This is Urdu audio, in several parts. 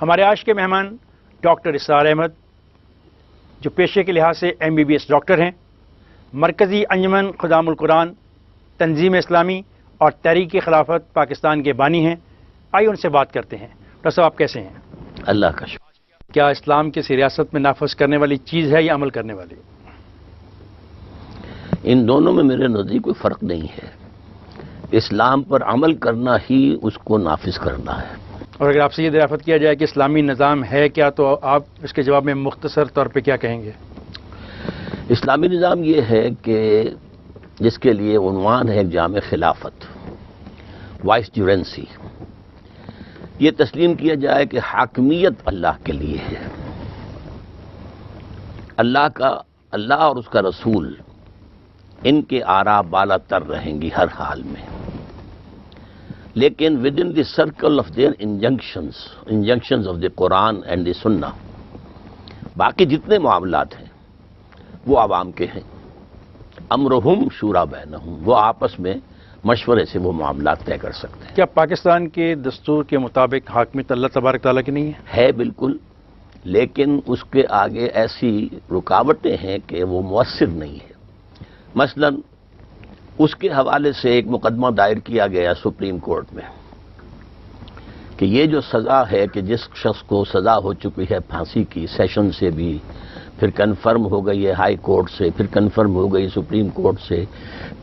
ہمارے آج کے مہمان ڈاکٹر اسرار احمد، جو پیشے کے لحاظ سے MBBS ڈاکٹر ہیں، مرکزی انجمن خدام القرآن، تنظیم اسلامی اور تحریک خلافت پاکستان کے بانی ہیں۔ آئیے ان سے بات کرتے ہیں۔ ڈاکٹر صاحب، آپ کیسے ہیں؟ اللہ کا شکر۔ کیا اسلام کسی ریاست میں نافذ کرنے والی چیز ہے یا عمل کرنے والی؟ ان دونوں میں میرے نزدیک کوئی فرق نہیں ہے۔ اسلام پر عمل کرنا ہی اس کو نافذ کرنا ہے۔ اور اگر آپ سے یہ دریافت کیا جائے کہ اسلامی نظام ہے کیا، تو آپ اس کے جواب میں مختصر طور پہ کیا کہیں گے؟ اسلامی نظام یہ ہے کہ جس کے لیے عنوان ہے جامع خلافت، وائس جورنسی، یہ تسلیم کیا جائے کہ حاکمیت اللہ کے لیے ہے، اللہ اور اس کا رسول ان کے آراء بالا تر رہیں گی ہر حال میں، لیکن with in the circle of their injunctions of the Quran and the Sunnah, باقی جتنے معاملات ہیں وہ عوام کے ہیں۔ امرہم شورا بینہم، وہ آپس میں مشورے سے وہ معاملات طے کر سکتے ہیں۔ کیا پاکستان کے دستور کے مطابق حاکمیت اللہ تبارک تعالیٰ کی نہیں ہے بالکل، لیکن اس کے آگے ایسی رکاوٹیں ہیں کہ وہ مؤثر نہیں ہے۔ مثلا اس کے حوالے سے ایک مقدمہ دائر کیا گیا سپریم کورٹ میں کہ یہ جو سزا ہے کہ جس شخص کو سزا ہو چکی ہے پھانسی کی، سیشن سے بھی، پھر کنفرم ہو گئی ہے ہائی کورٹ سے، پھر کنفرم ہو گئی سپریم کورٹ سے،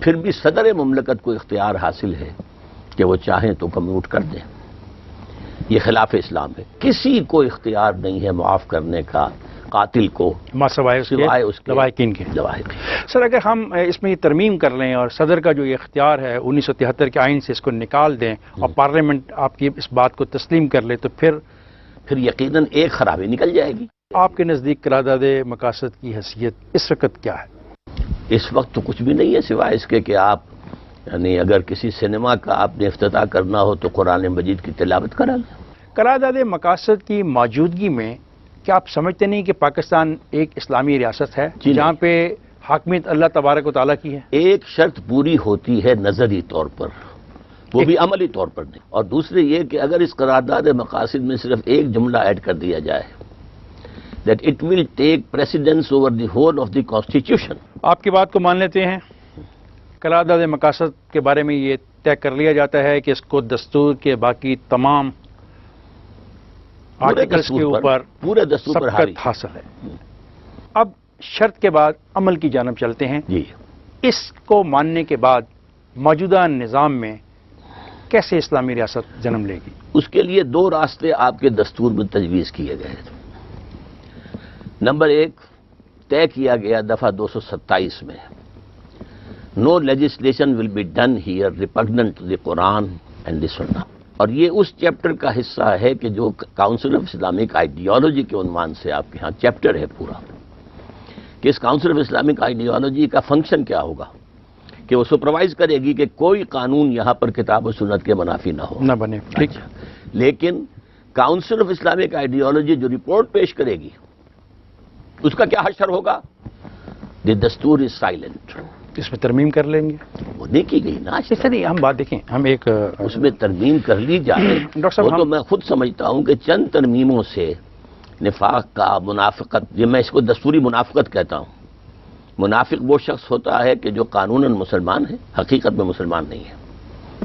پھر بھی صدر مملکت کو اختیار حاصل ہے کہ وہ چاہیں تو کمیوٹ کر دیں، یہ خلاف اسلام ہے۔ کسی کو اختیار نہیں ہے معاف کرنے کا قاتل کو، سوائے اس کے لواحقین کے۔ سر، اگر ہم اس میں یہ ترمیم کر لیں اور صدر کا جو یہ اختیار ہے 1973 کے آئین سے اس کو نکال دیں اور پارلیمنٹ آپ کی اس بات کو تسلیم کر لے، تو پھر یقیناً ایک خرابی نکل جائے گی۔ آپ کے نزدیک قرارداد مقاصد کی حیثیت اس وقت کیا ہے؟ اس وقت تو کچھ بھی نہیں ہے سوائے اس کے کہ آپ یعنی اگر کسی سنیما کا آپ نے افتتاح کرنا ہو تو قرآن مجید کی تلاوت کرا لیں۔ قرارداد مقاصد کی موجودگی میں کیا آپ سمجھتے نہیں کہ پاکستان ایک اسلامی ریاست ہے جہاں پہ حاکمیت اللہ تبارک و تعالیٰ کی ہے؟ ایک شرط پوری ہوتی ہے نظری طور پر، وہ بھی عملی طور پر نہیں، اور دوسری یہ کہ اگر اس قرارداد مقاصد میں صرف ایک جملہ ایڈ کر دیا جائے that it will take precedence over the whole of the constitution۔ آپ کی بات کو مان لیتے ہیں، قرارداد مقاصد کے بارے میں یہ طے کر لیا جاتا ہے کہ اس کو دستور کے باقی تمام آرٹیکلز کے اوپر پورے دستور پر سبقت حاصل ہے۔ اب شرط کے بعد عمل کی جانب چلتے ہیں۔ جی، اس کو ماننے کے بعد موجودہ نظام میں کیسے اسلامی ریاست جنم لے گی؟ اس کے لیے دو راستے آپ کے دستور میں تجویز کیے گئے ہیں۔ نمبر ایک، طے کیا گیا دفعہ 227 میں، no legislation will be done here repugnant to the Quran and the Sunnah, اور یہ اس چیپٹر کا حصہ ہے کہ جو کاؤنسل آف اسلامک آئیڈیالوجی کے عنوان سے آپ کے ہاں چیپٹر ہے پورا، کہ اس کاؤنسل آف اسلامک آئیڈیالوجی کا فنکشن کیا ہوگا، کہ وہ سپروائز کرے گی کہ کوئی قانون یہاں پر کتاب و سنت کے منافی نہ بنے۔ ٹھیک، لیکن کاؤنسل آف اسلامک آئیڈیالوجی جو رپورٹ پیش کرے گی اس کا کیا حشر ہوگا؟ دی دستور از سائلنٹ، اس میں ترمیم کر لیں گے؟ وہ نہیں کی گئی نا۔ نہیں، ہم بات دیکھیں، ہم ایک اس میں ترمیم کر لی جائے، وہ تو میں خود سمجھتا ہوں کہ چند ترمیموں سے نفاق کا، منافقت، یہ میں اس کو دستوری منافقت کہتا ہوں۔ منافق وہ شخص ہوتا ہے کہ جو قانوناً مسلمان ہے، حقیقت میں مسلمان نہیں ہے،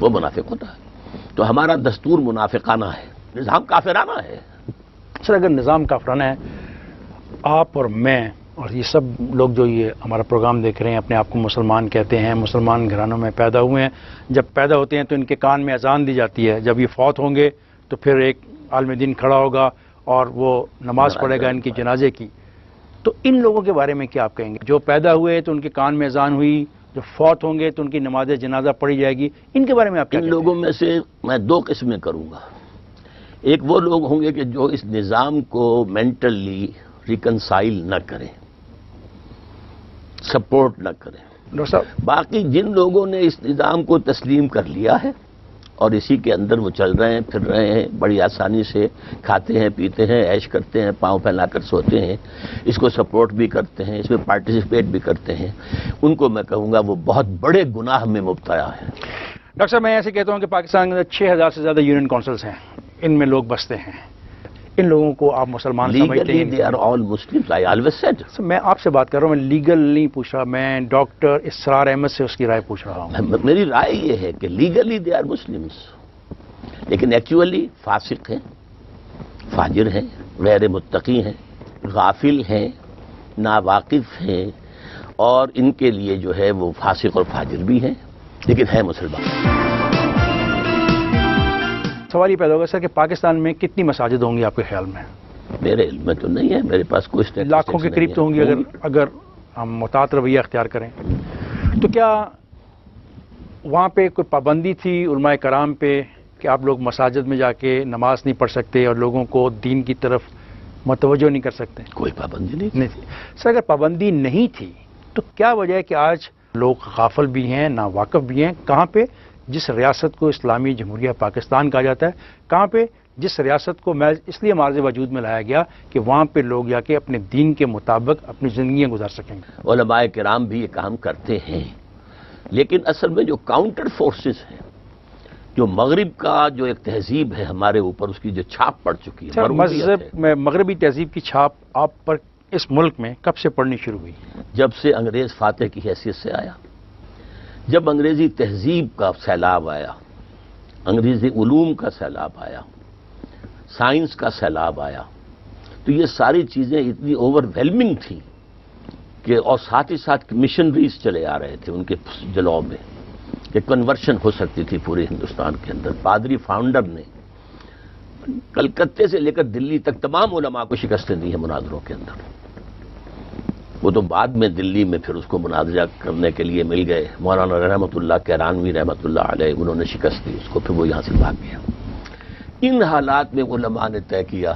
وہ منافق ہوتا ہے۔ تو ہمارا دستور منافقانہ ہے، نظام کافرانہ ہے۔ سر، اگر نظام کافرانہ ہے، آپ اور میں اور یہ سب لوگ جو یہ ہمارا پروگرام دیکھ رہے ہیں اپنے آپ کو مسلمان کہتے ہیں، مسلمان گھرانوں میں پیدا ہوئے ہیں، جب پیدا ہوتے ہیں تو ان کے کان میں اذان دی جاتی ہے، جب یہ فوت ہوں گے تو پھر ایک عالم دین کھڑا ہوگا اور وہ نماز پڑھے گا ان کی جنازے کی، تو ان لوگوں کے بارے میں کیا آپ کہیں گے؟ جو پیدا ہوئے تو ان کے کان میں اذان ہوئی، جو فوت ہوں گے تو ان کی نماز جنازہ پڑھی جائے گی، ان کے بارے میں آپ کیا کہتے ہیں؟ ان لوگوں میں سے میں دو قسمیں کروں گا۔ ایک وہ لوگ ہوں گے کہ جو اس نظام کو مینٹلی ریکنسائل نہ کریں، سپورٹ نہ کریں۔ ڈاکٹر صاحب، باقی جن لوگوں نے اس نظام کو تسلیم کر لیا ہے اور اسی کے اندر وہ چل رہے ہیں، پھر رہے ہیں، بڑی آسانی سے کھاتے ہیں، پیتے ہیں، عیش کرتے ہیں، پاؤں پھیلا کر سوتے ہیں، اس کو سپورٹ بھی کرتے ہیں، اس میں پارٹیسپیٹ بھی کرتے ہیں، ان کو میں کہوں گا وہ بہت بڑے گناہ میں مبتلا ہے۔ ڈاکٹر صاحب، میں ایسے کہتا ہوں کہ پاکستان کے اندر 6000 سے زیادہ یونین کونسلز ہیں، ان میں لوگ بستے ہیں۔ ان لوگوں کو آپ مسلمان سمجھتے ہیں؟ Legally they are all Muslims, I always said. میں آپ سے بات کر رہا ہوں، میں لیگل نہیں پوچھ رہا، میں ڈاکٹر اسرار احمد سے اس کی رائے پوچھ رہا ہوں۔ میری رائے یہ ہے کہ لیگلی دے آر مسلمس، لیکن ایکچولی فاسق ہیں، فاجر ہیں، غیر متقی ہیں، غافل ہیں، ناواقف ہیں، اور ان کے لیے جو ہے وہ فاسق اور فاجر بھی ہیں، لیکن ہیں مسلمان۔ سوال یہ پیدا ہوگا سر کہ پاکستان میں کتنی مساجد ہوں گی آپ کے خیال میں؟ میرے علم میں تو نہیں ہے، میرے پاس کوئی statistics لاکھوں کے قریب تو ہوں گی اگر ہم محتاط رویہ اختیار کریں تو۔ کیا وہاں پہ کوئی پابندی تھی علماء کرام پہ کہ آپ لوگ مساجد میں جا کے نماز نہیں پڑھ سکتے اور لوگوں کو دین کی طرف متوجہ نہیں کر سکتے؟ کوئی پابندی نہیں تھی سر۔ اگر پابندی نہیں تھی تو کیا وجہ ہے کہ آج لوگ غافل بھی ہیں، ناواقف بھی ہیں؟ کہاں پہ جس ریاست کو اسلامی جمہوریہ پاکستان کہا جاتا ہے، کہاں پہ جس ریاست کو اس لیے معرض وجود میں لایا گیا کہ وہاں پہ لوگ جا کے اپنے دین کے مطابق اپنی زندگیاں گزار سکیں گے؟ علماء کرام بھی یہ کام کرتے ہیں، لیکن اصل میں جو کاؤنٹر فورسز ہیں، جو مغرب کا جو ایک تہذیب ہے ہمارے اوپر، اس کی جو چھاپ پڑ چکی ہے، مذہب میں مغربی تہذیب کی چھاپ آپ پر اس ملک میں کب سے پڑنی شروع ہوئی؟ جب سے انگریز فاتح کی حیثیت سے آیا، جب انگریزی تہذیب کا سیلاب آیا، انگریزی علوم کا سیلاب آیا، سائنس کا سیلاب آیا، تو یہ ساری چیزیں اتنی اوور ویلمنگ تھیں کہ، اور ساتھ ہی ساتھ مشنریز چلے آ رہے تھے ان کے جلوں میں کہ کنورشن ہو سکتی تھی پورے ہندوستان کے اندر۔ پادری فاؤنڈر نے کلکتے سے لے کر دلی تک تمام علماء کو شکستیں دی ہیں مناظروں کے اندر۔ وہ تو بعد میں دلی میں پھر اس کو مناظرہ کرنے کے لیے مل گئے، مولانا رحمت اللہ کیرانوی رحمت اللہ علیہ، انہوں نے شکست دی اس کو، پھر وہ یہاں سے بھاگ گیا۔ ان حالات میں علماء نے طے کیا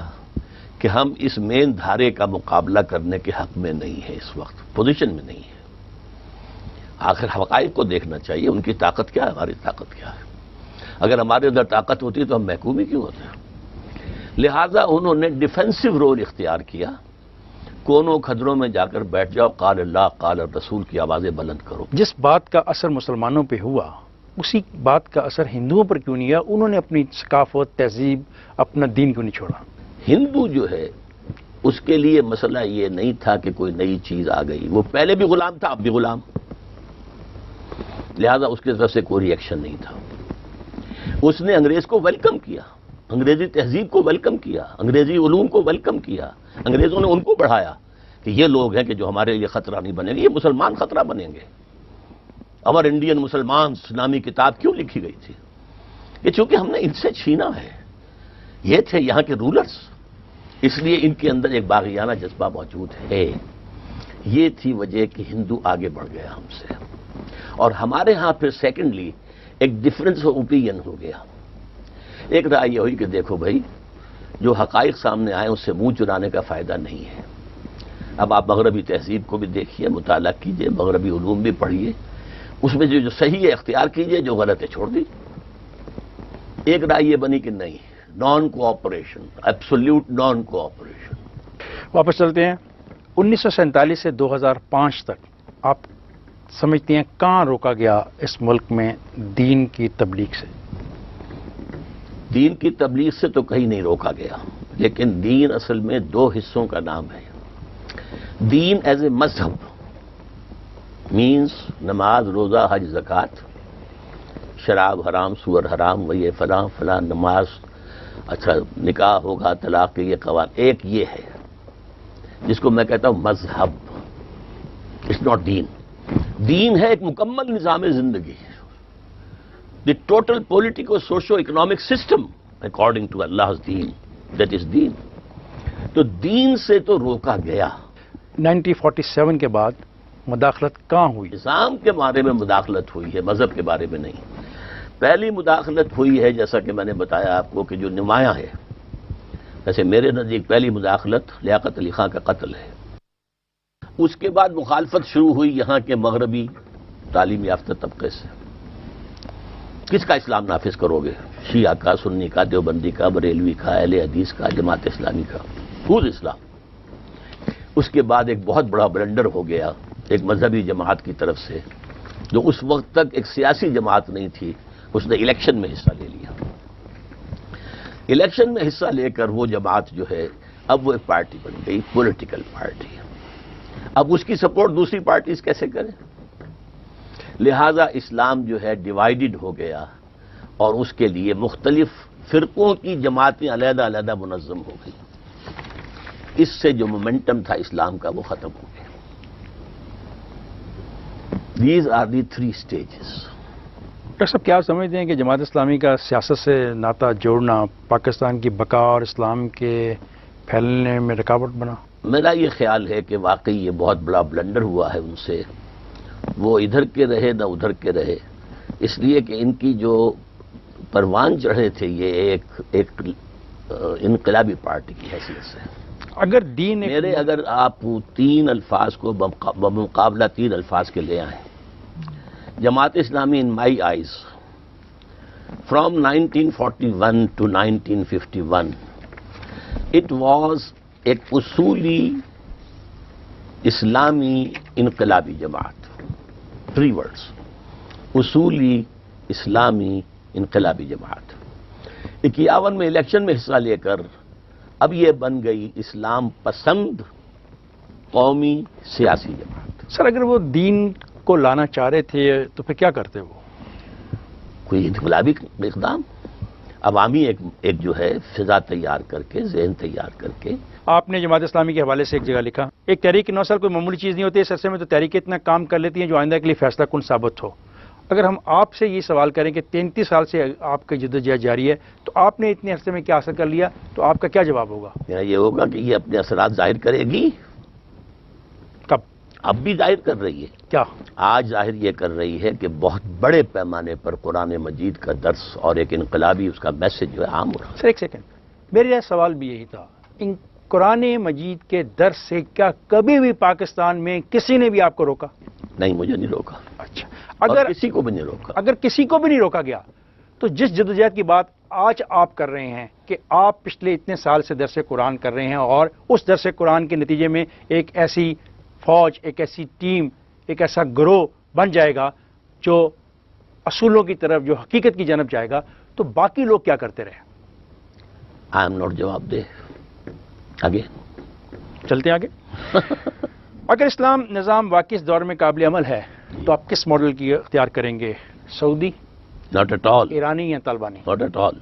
کہ ہم اس مین دھارے کا مقابلہ کرنے کے حق میں نہیں ہے، اس وقت پوزیشن میں نہیں ہے۔ آخر حقائق کو دیکھنا چاہیے، ان کی طاقت کیا ہے، ہماری طاقت کیا ہے۔ اگر ہمارے اندر طاقت ہوتی تو ہم محکوم ہی کیوں ہوتے ہیں؟ لہذا انہوں نے ڈیفینسو رول اختیار کیا، کونوں کھدروں میں جا کر بیٹھ جاؤ، قال اللہ قال الرسول کی آوازیں بلند کرو۔ جس بات کا اثر مسلمانوں پہ ہوا اسی بات کا اثر ہندوؤں پر کیوں نہیں ہے؟ انہوں نے اپنی ثقافت، تہذیب، اپنا دین کیوں نہیں چھوڑا؟ ہندو جو ہے اس کے لیے مسئلہ یہ نہیں تھا کہ کوئی نئی چیز آ گئی، وہ پہلے بھی غلام تھا، اب بھی غلام، لہذا اس کی طرف سے کوئی ری ایکشن نہیں تھا۔ اس نے انگریز کو ویلکم کیا، انگریزی تہذیب کو ویلکم کیا، انگریزی علوم کو ویلکم کیا، انگریزوں نے ان کو بڑھایا کہ یہ لوگ ہیں کہ جو ہمارے لیے خطرہ نہیں بنیں گے، یہ مسلمان خطرہ بنیں گے۔ اور انڈین مسلمان نامی کتاب کیوں لکھی گئی تھی؟ کہ چونکہ ہم نے ان سے چھینا ہے، یہ تھے یہاں کے رولرز، اس لیے ان کے اندر ایک باغیانہ جذبہ موجود ہے۔ یہ تھی وجہ کہ ہندو آگے بڑھ گیا ہم سے، اور ہمارے ہاں پھر سیکنڈلی ایک ڈفرنس آف اوپینین ہو گیا۔ ایک رائے یہ ہوئی کہ دیکھو بھائی، جو حقائق سامنے آئے اس سے منہ چرانے کا فائدہ نہیں ہے۔ اب آپ مغربی تہذیب کو بھی دیکھیے، مطالعہ کیجئے، مغربی علوم بھی پڑھیے، اس میں جو صحیح ہے اختیار کیجئے، جو غلط ہے چھوڑ دیجیے۔ ایک رائے یہ بنی کہ نہیں، naan cooperation, absolute naan cooperation. واپس چلتے ہیں 1947 سے 2005 تک آپ سمجھتے ہیں کہاں روکا گیا اس ملک میں دین کی تبلیغ سے؟ دین کی تبلیغ سے تو کہیں نہیں روکا گیا، لیکن دین اصل میں دو حصوں کا نام ہے۔ دین ایز اے مذہب مینز نماز، روزہ، حج، زکوٰۃ، شراب حرام، سور حرام، یہ فلاں فلاں، نماز، اچھا نکاح ہوگا، طلاق کے یہ قوانین، ایک یہ ہے جس کو میں کہتا ہوں مذہب۔ اٹس ناٹ دین۔ دین ہے ایک مکمل نظام زندگی، the total political socio economic system according to Allah deen, that is deen. تو دین سے تو روکا گیا۔ 1947 کے بعد مداخلت کہاں ہوئی؟ نظام کے بارے میں مداخلت ہوئی ہے، مذہب کے بارے میں نہیں۔ پہلی مداخلت ہوئی ہے جیسا کہ میں نے بتایا آپ کو کہ جو نمایاں ہے، جیسے میرے نزدیک پہلی مداخلت لیاقت علی خان کا قتل ہے۔ اس کے بعد مخالفت شروع ہوئی یہاں کے مغربی تعلیم یافتہ طبقے سے۔ کس کا اسلام نافذ کرو گے؟ شیعہ کا، سنی کا، دیوبندی کا، بریلوی کا، اہل حدیث کا، جماعت اسلامی کا، خود اسلام۔ اس کے بعد ایک بہت بڑا بلنڈر ہو گیا ایک مذہبی جماعت کی طرف سے، جو اس وقت تک ایک سیاسی جماعت نہیں تھی، اس نے الیکشن میں حصہ لے لیا۔ الیکشن میں حصہ لے کر وہ جماعت جو ہے اب وہ ایک پارٹی بن گئی، پولیٹیکل پارٹی. اب اس کی سپورٹ دوسری پارٹیز کیسے کریں؟ لہذا اسلام جو ہے ڈیوائیڈڈ ہو گیا اور اس کے لیے مختلف فرقوں کی جماعتیں علیحدہ علیحدہ منظم ہو گئی. اس سے جو مومنٹم تھا اسلام کا وہ ختم ہو گیا. These are the 3 stages. Doctor صاحب کیا سمجھتے ہیں کہ جماعت اسلامی کا سیاست سے ناطہ جوڑنا پاکستان کی بقا اور اسلام کے پھیلنے میں رکاوٹ بنا؟ میرا یہ خیال ہے کہ واقعی یہ بہت بڑا بلنڈر ہوا ہے ان سے. وہ ادھر کے رہے نہ ادھر کے رہے، اس لیے کہ ان کی جو پروان چڑھے تھے یہ ایک انقلابی پارٹی کی حیثیت سے. اگر دین اگر آپ 3 الفاظ کو بمقابلہ 3 الفاظ کے لے آئیں، Jamaat Islami in my eyes from 1941 to 1951 it was ایک اصولی اسلامی انقلابی جماعت. 3 words: اصولی اسلامی انقلابی جماعت. 51 میں الیکشن میں حصہ لے کر اب یہ بن گئی اسلام پسند قومی سیاسی جماعت. سر اگر وہ دین کو لانا چاہ رہے تھے تو پھر کیا کرتے وہ؟ کوئی انقلابی اقدام، عوامی ایک جو ہے فضا تیار کر کے، ذہن تیار کر کے. آپ نے جماعت اسلامی کے حوالے سے ایک جگہ لکھا، ایک تحریک 9 سال کوئی معمولی چیز نہیں ہوتی، اس عرصے میں تو تحریکیں اتنا کام کر لیتی ہیں جو آئندہ کے لیے فیصلہ کن ثابت ہو. اگر ہم آپ سے یہ سوال کریں کہ 33 سال سے آپ کی جدوجہد جاری ہے تو آپ نے اتنے عرصے میں کیا حاصل کر لیا، تو آپ کا کیا جواب ہوگا؟ میرا یہ ہوگا کہ یہ اپنے اثرات ظاہر کرے گی. کب؟ اب بھی ظاہر کر رہی ہے. کیا؟ آج ظاہر یہ کر رہی ہے کہ بہت بڑے پیمانے پر قرآن مجید کا درس اور ایک انقلابی اس کا میسج جو ہے عام ہو رہا ہے. سر ایک سیکنڈ، میرا سوال بھی یہی تھا، ان قرآن مجید کے درس سے کیا کبھی بھی پاکستان میں کسی نے بھی آپ کو روکا؟ نہیں، مجھے نہیں روکا. اچھا، اگر اگر کسی کو بھی نہیں روکا. اگر کسی کو بھی نہیں روکا گیا تو جس جدوجہد کی بات آج آپ کر رہے ہیں کہ آپ پچھلے اتنے سال سے درس قرآن کر رہے ہیں اور اس درس قرآن کے نتیجے میں ایک ایسی فوج، ایک ایسی ٹیم، ایک ایسا گروہ بن جائے گا جو اصولوں کی طرف، جو حقیقت کی جانب جائے گا، تو باقی لوگ کیا کرتے رہے؟ آئی ایم ناٹ جواب دے. آگے چلتے ہیں آگے. اگر اسلام نظام واقعی اس دور میں قابل عمل ہے تو آپ کس ماڈل کی اختیار کریں گے؟ Saudi, not at all. ایرانی یا طالبانی؟ Not at all.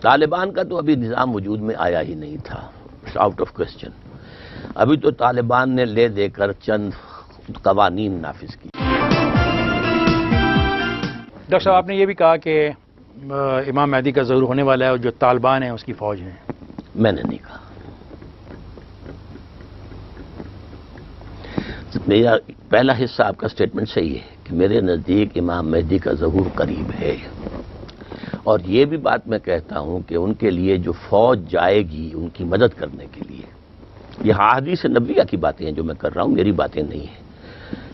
طالبان کا تو ابھی نظام وجود میں آیا ہی نہیں تھا. Out of question. ابھی تو طالبان نے لے دے کر چند قوانین نافذ کی. ڈاکٹر صاحب آپ نے یہ بھی کہا کہ امام مہدی کا ظہور ہونے والا ہے اور جو طالبان ہیں اس کی فوج ہے. میں نے نہیں کہا. میرا پہلا حصہ آپ کا سٹیٹمنٹ صحیح ہے کہ میرے نزدیک امام مہدی کا ظہور قریب ہے، اور یہ بھی بات میں کہتا ہوں کہ ان کے لیے جو فوج جائے گی ان کی مدد کرنے کے لیے، یہ احادیث نبویہ کی باتیں ہیں جو میں کر رہا ہوں، میری باتیں نہیں ہیں.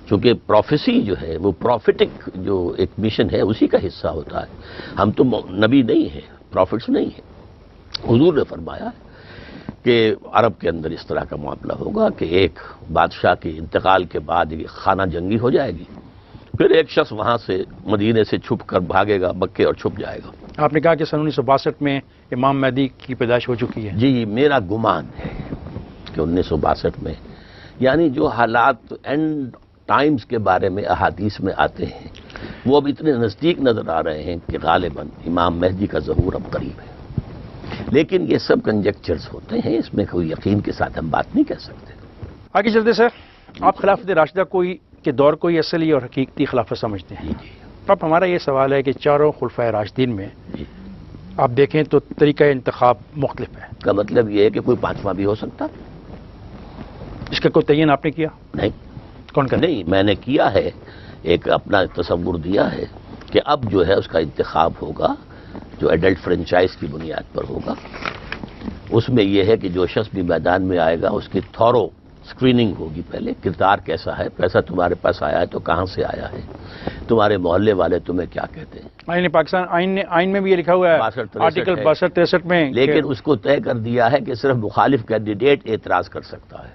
چونکہ پروفیسی جو ہے وہ پروفیٹک جو ایک مشن ہے اسی کا حصہ ہوتا ہے. ہم تو نبی نہیں ہیں، پروفٹس نہیں ہیں. حضور نے فرمایا کہ عرب کے اندر اس طرح کا معاملہ ہوگا کہ ایک بادشاہ کے انتقال کے بعد یہ خانہ جنگی ہو جائے گی، پھر ایک شخص وہاں سے مدینے سے چھپ کر بھاگے گا مکے اور چھپ جائے گا. آپ نے کہا کہ سن 1962 میں امام مہدی کی پیدائش ہو چکی ہے. جی، میرا گمان ہے کہ 1962 میں، یعنی جو حالات اینڈ ٹائمز کے بارے میں احادیث میں آتے ہیں وہ اب اتنے نزدیک نظر آ رہے ہیں کہ غالباً امام مہدی کا ظہور اب قریب ہے. لیکن یہ سب کنجیکچرز ہوتے ہیں، اس میں کوئی یقین کے ساتھ ہم بات نہیں کر سکتے. آگے چلتے سر، آپ خلافت راشدہ کے دور کو ہی اصلی اور حقیقتی خلافت سمجھتے ہیں. جی. اب ہمارا یہ سوال ہے کہ چاروں خلفائے راشدین میں جی. آپ دیکھیں تو طریقہ انتخاب مختلف ہے. کا مطلب یہ ہے کہ کوئی پانچواں بھی ہو سکتا؟ اس کا کوئی تعین آپ نے کیا؟ نہیں. کون کرے؟ نہیں، میں نے کیا ہے، ایک اپنا تصور دیا ہے کہ اب جو ہے اس کا انتخاب ہوگا جو ایڈلٹ فرنچائز کی بنیاد پر ہوگا. اس میں یہ ہے کہ جو شخص بھی میدان میں آئے گا اس کی تھورو اسکریننگ ہوگی. پہلے کردار کیسا ہے، پیسہ تمہارے پاس آیا ہے تو کہاں سے آیا ہے، تمہارے محلے والے تمہیں کیا کہتے ہیں. آئین پاکستان آئین میں بھی یہ لکھا ہوا ہے، 62-63 آرٹیکل 62-63 میں. لیکن اس کو طے کر دیا ہے کہ صرف مخالف کینڈیڈیٹ اعتراض کر سکتا ہے.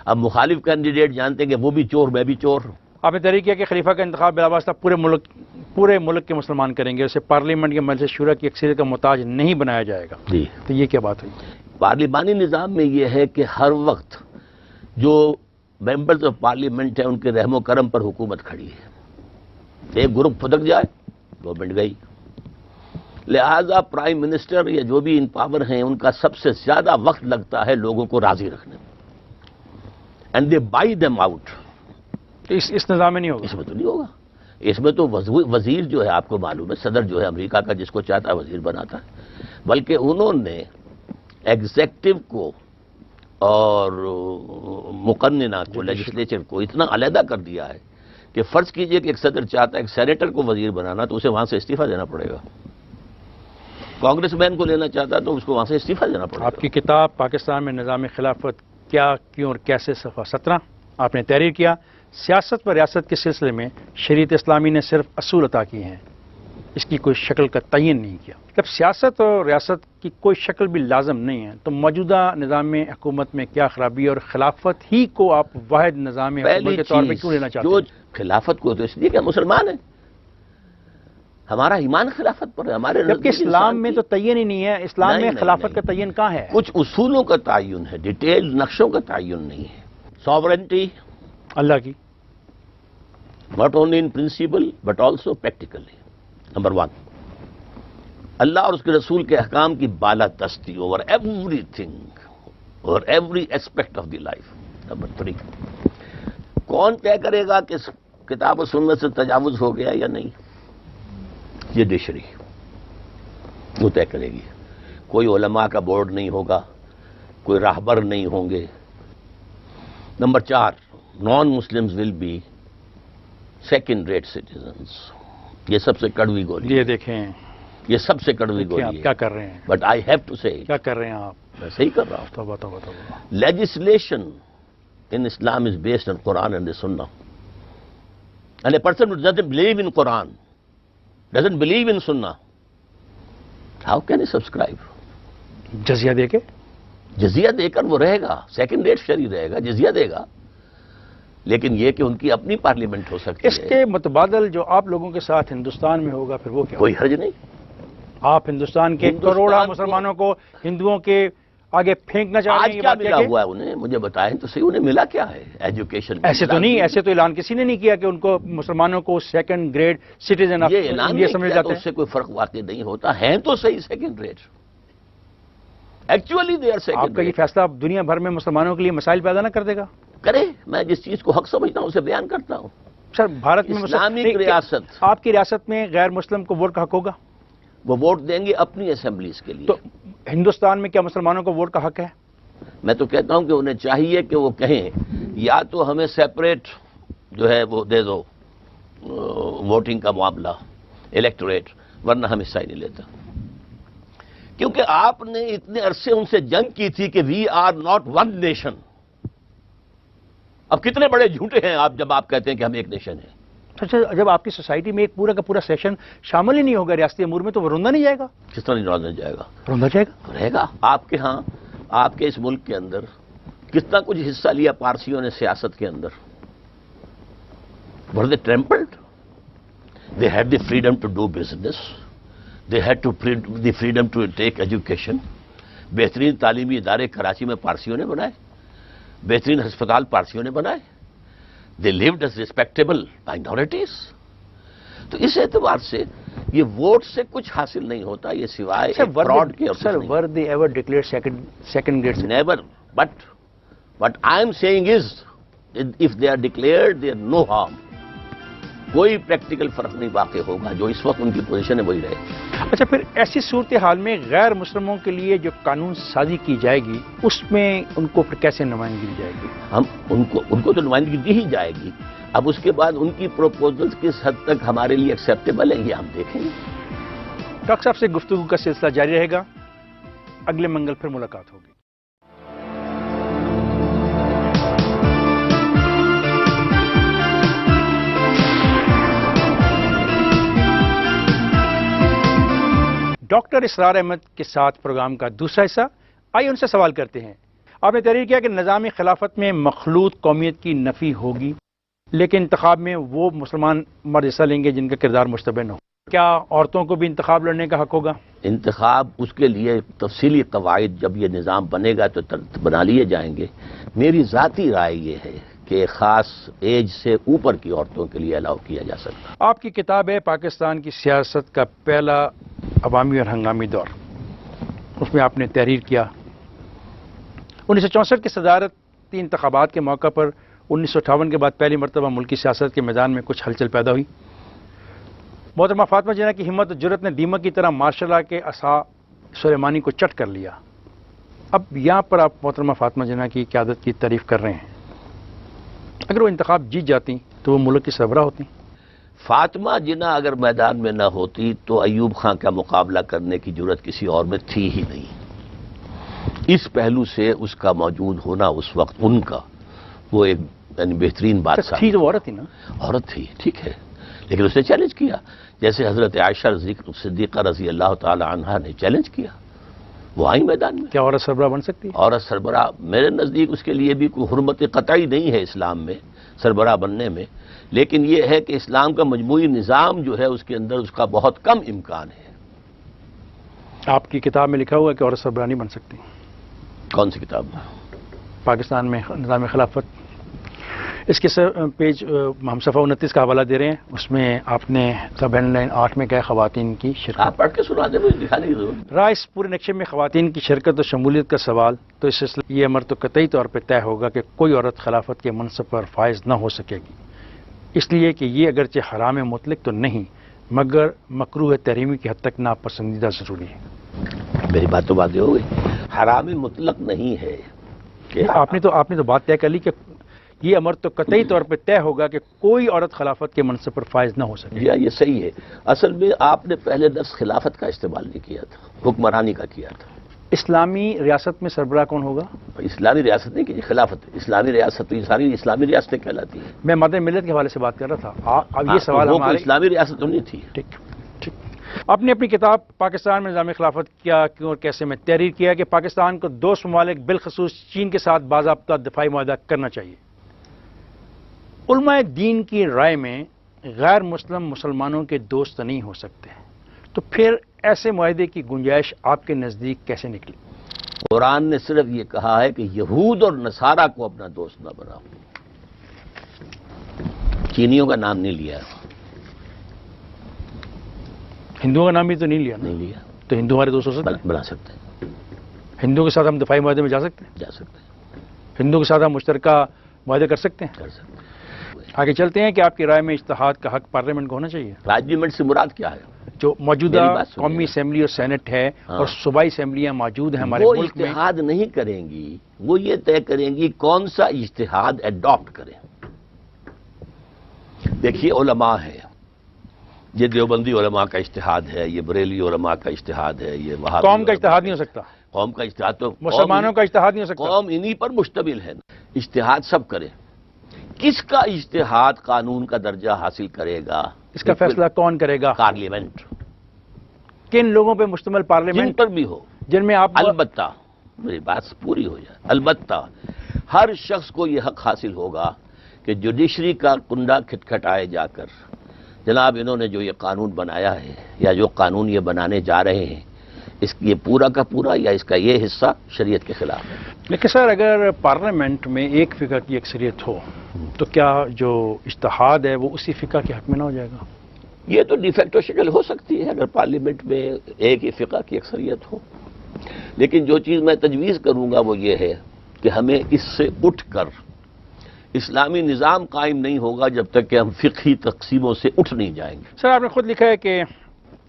اب مخالف کینڈیڈیٹ جانتے ہیں کہ وہ بھی چور، میں بھی چور، آپ نے تحریر کیا کہ خلیفہ کا انتخاب بلا واسطہ پورے ملک کے مسلمان کریں گے، اسے پارلیمنٹ کے مجلس شورا کی اکثریت کا محتاج نہیں بنایا جائے گا. جی تو یہ کیا بات ہوئی؟ پارلیمانی نظام میں یہ ہے کہ ہر وقت جو ممبرز آف پارلیمنٹ ہیں ان کے رحم و کرم پر حکومت کھڑی ہے. ایک گروپ پھدک جائے گورنمنٹ گئی. لہذا پرائم منسٹر یا جو بھی ان پاور ہیں ان کا سب سے زیادہ وقت لگتا ہے لوگوں کو راضی رکھنے میں. And they buy them out. اس نظام میں نہیں ہوگا. اس میں تو نہیں ہوگا. اس میں تو وزیر جو ہے آپ کو معلوم ہے صدر جو ہے امریکہ کا جس کو چاہتا ہے وزیر بناتا ہے، بلکہ انہوں نے ایگزیکٹو کو اور مقننہ کو لیجسلیچر کو اتنا علیحدہ کر دیا ہے کہ فرض کیجئے کہ ایک صدر چاہتا ہے ایک سینیٹر کو وزیر بنانا تو اسے وہاں سے استعفیٰ دینا پڑے گا. کانگریس مین کو لینا چاہتا ہے تو اس کو وہاں سے استعفیٰ دینا پڑے گا. آپ کی کتاب پاکستان میں نظام خلافت کیا، کیوں اور کیسے، صفحہ 17 آپ نے تحریر کیا سیاست و ریاست کے سلسلے میں شریعت اسلامی نے صرف اصول عطا کیے ہیں، اس کی کوئی شکل کا تعین نہیں کیا. جب سیاست اور ریاست کی کوئی شکل بھی لازم نہیں ہے تو موجودہ نظام حکومت میں کیا خرابی ہے اور خلافت ہی کو آپ واحد نظام حکومت کے طور پہ کیوں لینا چاہتے ہیں؟ جو خلافت کو تو اس لیے کہ ہم مسلمان ہیں، ہمارا ایمان خلافت پر ہے. ہمارے جبکہ اسلام میں تو تعین ہی نہیں ہے. اسلام میں خلافت کا تعین کہاں ہے؟ کچھ اصولوں کا تعین ہے، ڈیٹیل نقشوں کا تعین نہیں ہے. ساورنٹی اللہ کی not only in principle but also practically. Number 1 اللہ اور اس کے رسول کے احکام کی بالا دستی over everything, over every aspect of the life. Number 3 کون طے کرے گا کہ کتاب و سنت سے تجاوز ہو گیا یا نہیں؟ یہ ڈکشنری وہ طے کرے گی. کوئی علماء کا بورڈ نہیں ہوگا، کوئی راہبر نہیں ہوں گے. Number 4 non Muslims will be second rate citizens. یہ سب سے کڑوی گولی. یہ دیکھیں یہ سب سے کڑوی گولی آپ کیا کر رہے ہیں. بٹ آئی ہیو ٹو سے کیا کر رہے ہیں آپ؟ میں صحیح کر رہا ہوں. توبہ توبہ توبہ. Legislation in Islam is based on Quran and the Sunnah. And a person who doesn't believe in Quran, doesn't believe in Sunnah, how can he subscribe? جزیہ دے کے جزیہ دے کر وہ رہے گا، سیکنڈ ریٹ شہری رہے گا، جزیہ دے گا. لیکن یہ کہ ان کی اپنی پارلیمنٹ ہو سکتی ہے. اس کے متبادل جو آپ لوگوں کے ساتھ ہندوستان میں ہوگا پھر وہ کیا؟ کوئی حرج نہیں. آپ ہندوستان کے کروڑوں مسلمانوں کو ہندوؤں کے آگے پھینکنا چاہ رہے ہیں. آج کیا ملا ہوا ہے انہیں؟ مجھے بتائیں تو صحیح انہیں ملا کیا ہے؟ ایجوکیشن. ایسے تو نہیں، ایسے تو اعلان کسی نے نہیں کیا کہ ان کو مسلمانوں کو second grade citizen of India سمجھ جاتے ہیں. اس سے کوئی فرق واقع نہیں ہوتا. ہیں تو صحیح second rate. Actually they are second rate. آپ کا یہ فیصلہ دنیا بھر میں مسلمانوں کے لیے مسائل پیدا نہ کر دے گا؟ کرے. میں جس چیز کو حق سمجھتا ہوں اسے بیان کرتا ہوں. سر بھارت میں اسلامک ریاست، آپ کی ریاست میں غیر مسلم کو ووٹ کا حق ہوگا؟ وہ ووٹ دیں گے اپنی اسمبلیز کے لیے. تو ہندوستان میں کیا مسلمانوں کو ووٹ کا حق ہے؟ میں تو کہتا ہوں کہ انہیں چاہیے کہ وہ کہیں یا تو ہمیں سیپریٹ جو ہے وہ دے دو ووٹنگ کا معاملہ، الیکٹوریٹ، ورنہ ہم حصہ ہی نہیں لیتا. کیونکہ آپ نے اتنے عرصے ان سے جنگ کی تھی کہ we are not one nation. اب کتنے بڑے جھوٹے ہیں آپ جب آپ کہتے ہیں کہ ہم ایک نیشن ہیں. اچھا جب آپ کی سوسائٹی میں ایک پورا کا پورا سیکشن شامل ہی نہیں ہوگا ریاستی امور میں تو وہ روندا نہیں جائے گا؟ کس طرح نہیں روندا جائے گا؟ روندا جائے گا. رہے گا. آپ کے ہاں، آپ کے اس ملک کے اندر کتنا کچھ حصہ لیا پارسیوں نے سیاست کے اندر. were they trampled? They had the freedom to do business. They had the freedom to take education. بہترین تعلیمی ادارے کراچی میں پارسیوں نے بنائے، بہترین ہسپتال پارسیوں نے بنائے. They lived as respectable minorities. تو اس اعتبار سے یہ ووٹ سے کچھ حاصل نہیں ہوتا، یہ سوائے فراڈ کے. سر were they ever declared second grade? Never. But what I am saying is, if they are declared, there is no harm. کوئی پریکٹیکل فرق نہیں واقع ہوگا. جو اس وقت ان کی پوزیشن ہے وہی رہے. اچھا پھر ایسی صورتحال میں غیر مسلموں کے لیے جو قانون سازی کی جائے گی اس میں ان کو پھر کیسے نمائندگی دی جائے گی؟ ہم ان کو تو نمائندگی دی ہی جائے گی. اب اس کے بعد ان کی پروپوزلز کس حد تک ہمارے لیے ایکسیپٹیبل ہیں یہ ہم دیکھیں گے. ڈاکٹر صاحب سے گفتگو کا سلسلہ جاری رہے گا. اگلے منگل پھر ملاقات ہوگی. ڈاکٹر اسرار احمد کے ساتھ پروگرام کا دوسرا حصہ. آئیے ان سے سوال کرتے ہیں. آپ نے تحریر کیا کہ نظام خلافت میں مخلوط قومیت کی نفی ہوگی. لیکن انتخاب میں وہ مسلمان مرد حصہ لیں گے جن کا کردار مشتبہ نہ ہو. کیا عورتوں کو بھی انتخاب لڑنے کا حق ہوگا؟ انتخاب اس کے لیے تفصیلی قواعد جب یہ نظام بنے گا تو بنا لیے جائیں گے. میری ذاتی رائے یہ ہے کہ خاص ایج سے اوپر کی عورتوں کے لیے الاؤ کیا جا سکتا. آپ کی کتاب ہے پاکستان کی سیاست کا پہلا عوامی اور ہنگامی دور. اس میں آپ نے تحریر کیا 1964 کی صدارتی انتخابات کے موقع پر 1958 کے بعد پہلی مرتبہ ملکی سیاست کے میدان میں کچھ ہلچل پیدا ہوئی. محترمہ فاطمہ جناح کی ہمت و جرت نے دیمک کی طرح ماشاء اللہ کے عصا سلیمانی کو چٹ کر لیا. اب یہاں پر آپ محترمہ فاطمہ جناح کی قیادت کی تعریف کر رہے ہیں. اگر وہ انتخاب جیت جاتی تو وہ ملک کی سربراہ ہوتی. فاطمہ جناح اگر میدان میں نہ ہوتی تو ایوب خان کا مقابلہ کرنے کی جرت کسی اور میں تھی ہی نہیں. اس پہلو سے اس کا موجود ہونا اس وقت ان کا وہ ایک یعنی بہترین بات تھی. تو عورت تھی نا؟ عورت تھی، ٹھیک ہے، لیکن اس نے چیلنج کیا، جیسے حضرت عائشہ صدیقہ رضی اللہ تعالی عنہا نے چیلنج کیا، وہ آئی میدان میں. کیا عورت سربراہ بن سکتی ہے؟ عورت سربراہ میرے نزدیک اس کے لیے بھی کوئی حرمت قطعی نہیں ہے اسلام میں سربراہ بننے میں، لیکن یہ ہے کہ اسلام کا مجموعی نظام جو ہے اس کے اندر اس کا بہت کم امکان ہے. آپ کی کتاب میں لکھا ہوا ہے کہ عورت سربراہ نہیں بن سکتی. کون سی کتاب میں؟ پاکستان میں نظام خلافت. اس کے پیج ہم صفحہ 29 کا حوالہ دے رہے ہیں. اس میں آپ نے سب ہیڈ لائن 8 میں کہا خواتین کی شرکت. آپ پڑھ کے سنا دیں، مجھے دکھانے کی ضرورت. رائے اس پورے نقشے میں خواتین کی شرکت اور شمولیت کا سوال. تو اس سلسلے یہ امر تو قطعی طور پہ طے ہوگا کہ کوئی عورت خلافت کے منصب پر فائز نہ ہو سکے گی، اس لیے کہ یہ اگرچہ حرام مطلق تو نہیں مگر مکروہ تحریمی کی حد تک ناپسندیدہ ضروری ہے. میری بات تو واضح ہو گئی، حرام مطلق نہیں ہے کہ آپ نے تو بات طے کر لی کہ یہ امر تو قطعی طور پہ طے ہوگا کہ کوئی عورت خلافت کے منصب پر فائز نہ ہو سکے. یہ صحیح ہے. اصل میں آپ نے پہلے لفظ خلافت کا استعمال نہیں کیا تھا، حکمرانی کا کیا تھا. اسلامی ریاست میں سربراہ کون ہوگا؟ اسلامی ریاست نہیں کہ خلافت. اسلامی ریاست تو ساری اسلامی ریاستیں کہلاتی ہیں. میں مدنی ملت کے حوالے سے بات کر رہا تھا. اب یہ سوال ہمارے اسلامی ریاست تو نہیں تھی. ٹھیک. آپ نے اپنی کتاب پاکستان میں نظام خلافت کیا کیوں اور کیسے میں تحریر کیا کہ پاکستان کو دوست ممالک بالخصوص چین کے ساتھ باضابطہ دفاعی معاہدہ کرنا چاہیے. علماء دین کی رائے میں غیر مسلم مسلمانوں کے دوست نہیں ہو سکتے، تو پھر ایسے معاہدے کی گنجائش آپ کے نزدیک کیسے نکلی؟ قرآن نے صرف یہ کہا ہے کہ یہود اور نصارہ کو اپنا دوست نہ بناؤ. چینیوں کا نام نہیں لیا. ہندوؤں کا نام بھی تو نہیں لیا. نہیں لیا تو ہندو ہمارے دوست ہو سکتے ہیں؟ بنا سکتے ہیں. ہندوؤں کے ساتھ ہم دفاعی معاہدے میں جا سکتے ہیں؟ جا سکتے ہیں. ہندوؤں کے ساتھ ہم مشترکہ معاہدے کر سکتے ہیں؟ کر سکتے ہیں. آگے چلتے ہیں کہ آپ کی رائے میں اجتہاد کا حق پارلیمنٹ کو ہونا چاہیے. پارلیمنٹ سے مراد کیا ہے؟ جو موجودہ قومی اسمبلی اور سینٹ ہے اور صوبائی اسمبلیاں موجود ہیں ہمارے ملک میں، وہ اجتہاد نہیں کریں گی، وہ یہ طے کریں گی کون سا اجتہاد ایڈاپٹ کریں. دیکھیے علماء ہے، یہ دیوبندی علماء کا اجتہاد ہے، یہ بریلی علماء کا اجتہاد ہے، یہ وہاں قوم کا اجتہاد نہیں ہو سکتا. قوم کا اجتہاد تو مسلمانوں کا اجتہاد نہیں ہو سکتا. قوم انہی پر مشتمل ہے. اجتہاد سب کریں. کس کا اجتہاد قانون کا درجہ حاصل کرے گا؟ اس کا فیصلہ کون کرے گا؟ پارلیمنٹ. کن لوگوں پہ مشتمل جن پارلیمنٹ؟ پر بھی ہو، جن میں آپ البتہ میری بات پوری ہو جائے، البتہ ہر شخص کو یہ حق حاصل ہوگا کہ جوڈیشری کا کنڈا کھٹکھٹائے جا کر جناب انہوں نے جو یہ قانون بنایا ہے یا جو قانون یہ بنانے جا رہے ہیں اس یہ پورا کا پورا یا اس کا یہ حصہ شریعت کے خلاف ہے. لیکن سر اگر پارلیمنٹ میں ایک فقہ کی اکثریت ہو تو کیا جو اجتہاد ہے وہ اسی فقہ کے حق میں نہ ہو جائے گا؟ یہ تو ڈی فیکٹو شکل ہو سکتی ہے اگر پارلیمنٹ میں ایک ہی فقہ کی اکثریت ہو، لیکن جو چیز میں تجویز کروں گا وہ یہ ہے کہ ہمیں اس سے اٹھ کر اسلامی نظام قائم نہیں ہوگا جب تک کہ ہم فقہی تقسیموں سے اٹھ نہیں جائیں گے. سر آپ نے خود لکھا ہے کہ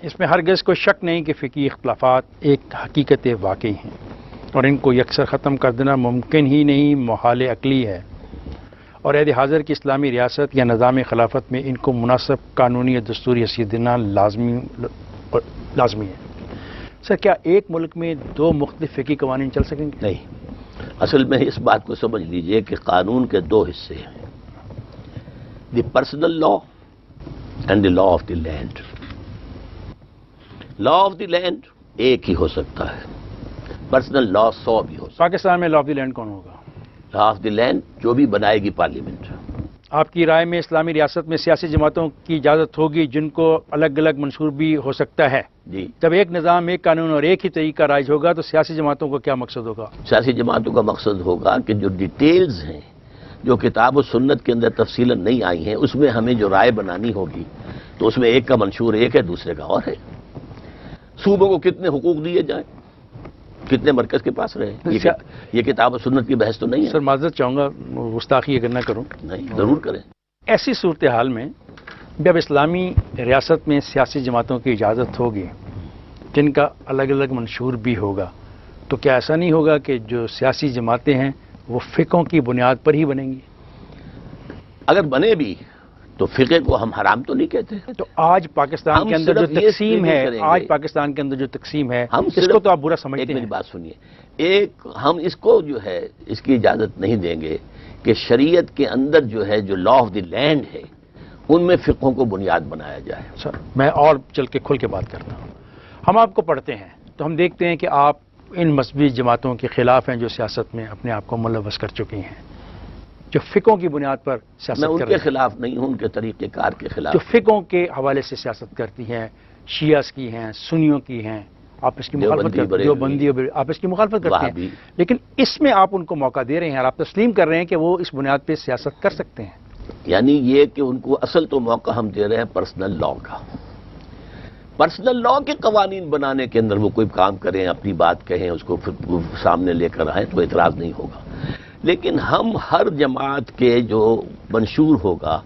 اس میں ہرگز کوئی شک نہیں کہ فقہی اختلافات ایک حقیقت واقعی ہیں اور ان کو یکسر ختم کر دینا ممکن ہی نہیں، محال عقلی ہے، اور عہد حاضر کی اسلامی ریاست یا نظام خلافت میں ان کو مناسب قانونی اور دستوری حیثیت دینا لازمی ہے. سر کیا ایک ملک میں دو مختلف فقہی قوانین چل سکیں گے؟ نہیں. اصل میں اس بات کو سمجھ لیجئے کہ قانون کے دو حصے ہیں، the personal law and the law of the land. Law of the land ایک ہی ہو سکتا ہے، پرسنل لا 100 بھی ہو سکتا ہے. پاکستان میں لا آف دی لینڈ کون ہوگا؟ لا آف دی لینڈ جو بھی بنائے گی پارلیمنٹ. آپ کی رائے میں اسلامی ریاست میں سیاسی جماعتوں کی اجازت ہوگی جن کو الگ الگ منشور بھی ہو سکتا ہے؟ جی، جب ایک نظام، ایک قانون اور ایک ہی طریقہ رائج ہوگا تو سیاسی جماعتوں کا کیا مقصد ہوگا؟ سیاسی جماعتوں کا مقصد ہوگا کہ جو ڈیٹیلز ہیں، جو کتاب و سنت کے اندر تفصیلاً نہیں آئی ہیں، اس میں ہمیں جو رائے بنانی ہوگی تو اس میں ایک کا منشور ایک ہے، دوسرے کا اور ہے۔ صوبوں کو کتنے حقوق دیے جائیں، کتنے مرکز کے پاس رہے، یہ کتاب و سنت کی بحث تو نہیں ہے۔ سر معذرت چاہوں گا، گستاخی اگر نہ کروں، نہیں، ضرور کریں۔ ایسی صورتحال میں جب اسلامی ریاست میں سیاسی جماعتوں کی اجازت ہوگی جن کا الگ الگ منشور بھی ہوگا، تو کیا ایسا نہیں ہوگا کہ جو سیاسی جماعتیں ہیں وہ فقہوں کی بنیاد پر ہی بنیں گی؟ اگر بنے بھی تو فقہ کو ہم حرام تو نہیں کہتے۔ تو آج پاکستان کے اندر جو صرف یہ تقسیم ہے، screening کریں گے۔ آج پاکستان کے اندر جو تقسیم ہے، ہم اس کو تو آپ برا ایک سمجھتے میری ہیں؟ بات سنیے، ہم اس کو جو ہے اس کی اجازت نہیں دیں گے کہ شریعت کے اندر جو ہے جو لا آف دی لینڈ ہے ان میں فقہوں کو بنیاد بنایا جائے۔ سر میں اور چل کے کھل کے بات کرتا ہوں۔ ہم آپ کو پڑھتے ہیں تو ہم دیکھتے ہیں کہ آپ ان مذہبی جماعتوں کے خلاف ہیں جو سیاست میں اپنے آپ کو ملوث کر چکی ہیں، جو فقہوں کی بنیاد پر سیاست میں ان کر کے رہی ہیں، خلاف نہیں ہوں، ان کے طریقہ کار کے خلاف۔ جو فقہوں کے حوالے سے سیاست کرتی ہیں، شیعہ کی ہیں، سنیوں کی ہیں، آپ اس کی مخالفت کرتے ہیں، دیوبندی آپ اس کی مخالفت کرتے ہیں، وہابی۔ لیکن اس میں آپ ان کو موقع دے رہے ہیں اور آپ تسلیم کر رہے ہیں کہ وہ اس بنیاد پہ سیاست کر سکتے ہیں۔ یعنی یہ کہ ان کو اصل تو موقع ہم دے رہے ہیں پرسنل لا کا۔ پرسنل لا کے قوانین بنانے کے اندر وہ کوئی کام کریں، اپنی بات کہیں، اس کو پھر سامنے لے کر آئیں تو اعتراض نہیں ہوگا، لیکن ہم ہر جماعت کے جو منشور ہوگا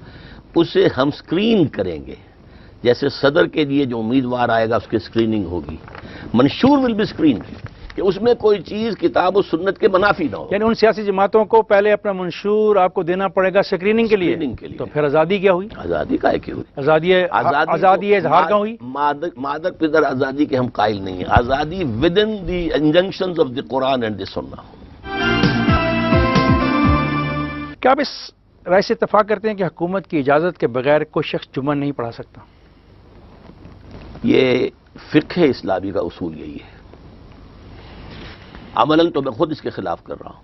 اسے ہم سکرین کریں گے۔ جیسے صدر کے لیے جو امیدوار آئے گا اس کی سکریننگ ہوگی، منشور ول بی سکرین، کہ اس میں کوئی چیز کتاب و سنت کے منافی نہ ہو۔ یعنی ان سیاسی جماعتوں کو پہلے اپنا منشور آپ کو دینا پڑے گا اسکریننگ کے لیے، تو پھر آزادی کیا ہوئی؟ آزادی کا ہے کہ ہوئی؟ آزادی اظہار کا ہوئی؟ مادر پدر آزادی کے ہم قائل نہیں ہیں۔ آزادی with in the injunctions of the Quran and the Sunnah. کیا آپ اس رائے سے اتفاق کرتے ہیں کہ حکومت کی اجازت کے بغیر کوئی شخص جمعہ نہیں پڑھا سکتا؟ یہ فقہ اسلامی کا اصول یہی ہے۔ عملاً تو میں خود اس کے خلاف کر رہا ہوں۔